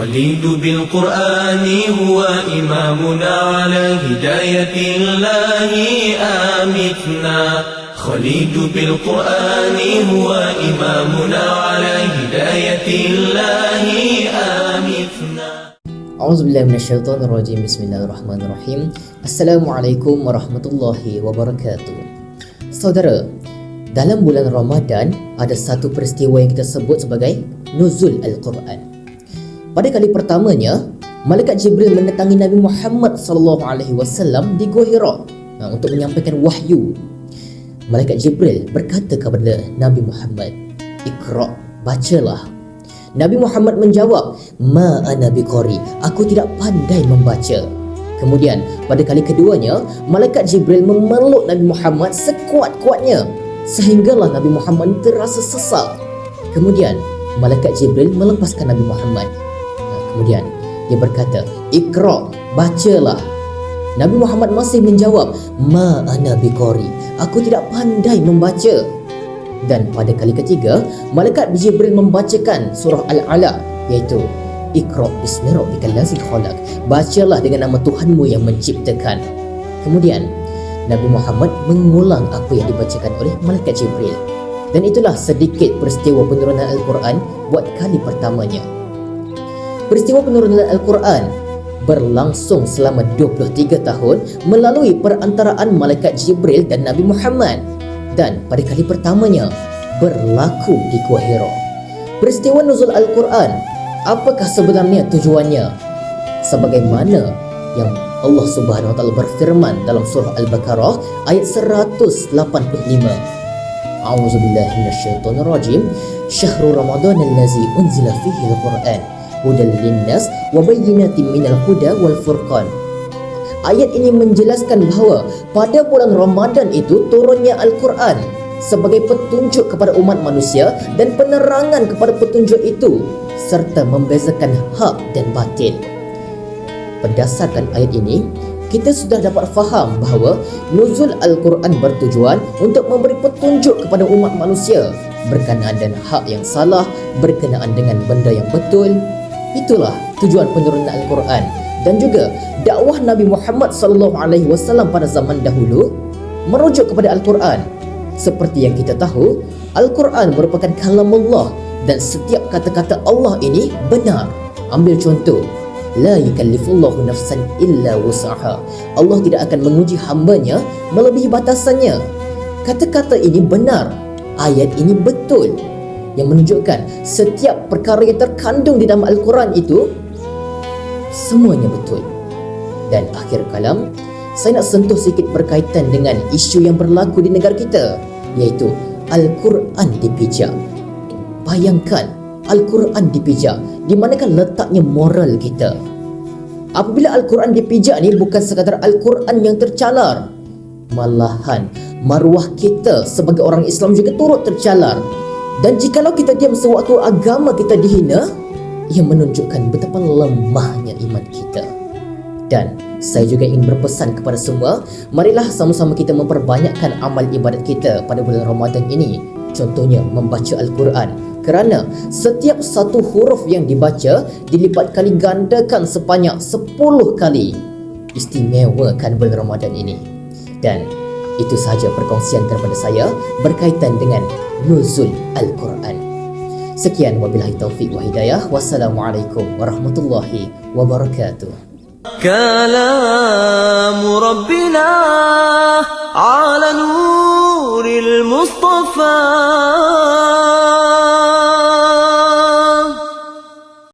خليد بالقرآن هو إمامنا على هداية الله آمتنا خليد بالقرآن هو إمامنا على هداية الله آمتنا. A'udzubillahi minasyaitonirrajim. Bismillahirrahmanirrahim. Assalamualaikum warahmatullahi wabarakatuh. Saudara, dalam bulan Ramadan ada satu peristiwa yang kita sebut sebagai nuzul Al-Quran. Pada kali pertamanya, Malaikat Jibril mendatangi Nabi Muhammad SAW di Gua Hira untuk menyampaikan wahyu. Malaikat Jibril berkata kepada Nabi Muhammad, "Iqra, bacalah." Nabi Muhammad menjawab, "Ma ana biqari, aku tidak pandai membaca." Kemudian pada kali keduanya, Malaikat Jibril memeluk Nabi Muhammad sekuat-kuatnya sehinggalah Nabi Muhammad terasa sesak. Kemudian Malaikat Jibril melepaskan Nabi Muhammad. Kemudian dia berkata, "Iqra, bacalah." Nabi Muhammad masih menjawab, "Ma ana biqari, aku tidak pandai membaca." Dan pada kali ketiga, Malaikat Jibril membacakan surah Al-Alaq, iaitu Iqra bismi rabbikal ladzi khalaq, bacalah dengan nama Tuhanmu yang menciptakan. Kemudian Nabi Muhammad mengulang apa yang dibacakan oleh Malaikat Jibril. Dan itulah sedikit peristiwa penurunan Al-Quran buat kali pertamanya. Peristiwa penurunan Al-Quran berlangsung selama 23 tahun melalui perantaraan Malaikat Jibril dan Nabi Muhammad. Dan pada kali pertamanya berlaku di Gua Hira. Peristiwa nuzul Al-Quran, apakah sebenarnya tujuannya? Sebagaimana yang Allah Subhanahu wa taala berfirman dalam surah Al-Baqarah ayat 185. A'udzubillahi minasyaitonirrajim. Syahrul Ramadan allazi unzila fihi al-Quran hudal linnas wa bayyinatin minal huda wal furqan. Ayat ini menjelaskan bahawa pada bulan Ramadan itu turunnya Al-Quran sebagai petunjuk kepada umat manusia dan penerangan kepada petunjuk itu serta membezakan hak dan batil. Berdasarkan ayat ini, kita sudah dapat faham bahawa nuzul Al-Quran bertujuan untuk memberi petunjuk kepada umat manusia berkenaan dengan hak yang salah, berkenaan dengan benda yang betul. Itulah tujuan penurunan Al-Quran. Dan juga dakwah Nabi Muhammad SAW pada zaman dahulu merujuk kepada Al-Quran. Seperti yang kita tahu, Al-Quran merupakan kalamullah dan setiap kata-kata Allah ini benar. Ambil contoh, la yukallifullahu nafsan illa wus'aha. Allah tidak akan menguji hambanya melebihi batasannya. Kata-kata ini benar, ayat ini betul, yang menunjukkan setiap perkara yang terkandung di dalam Al-Quran itu semuanya betul. Dan akhir kalam, saya nak sentuh sedikit berkaitan dengan isu yang berlaku di negara kita, iaitu Al-Quran dipijak. Bayangkan, Al-Quran dipijak. Di manakah letaknya moral kita? Apabila Al-Quran dipijak ni bukan sekadar Al-Quran yang tercalar, malahan maruah kita sebagai orang Islam juga turut tercalar. Dan jikalau kita diam sewaktu agama kita dihina, ia menunjukkan betapa lemahnya iman kita. Dan saya juga ingin berpesan kepada semua, marilah sama-sama kita memperbanyakkan amal ibadat kita pada bulan Ramadan ini. Contohnya membaca Al-Quran, kerana setiap satu huruf yang dibaca dilipat kali gandakan sebanyak 10 kali. Istimewakan bulan Ramadan ini. Dan itu sahaja perkongsian daripada saya berkaitan dengan nuzul Al-Quran. Sekian, wabillahi taufiq wa hidayah. Wassalamualaikum warahmatullahi wabarakatuh. كلام ربنا على نور المصطفى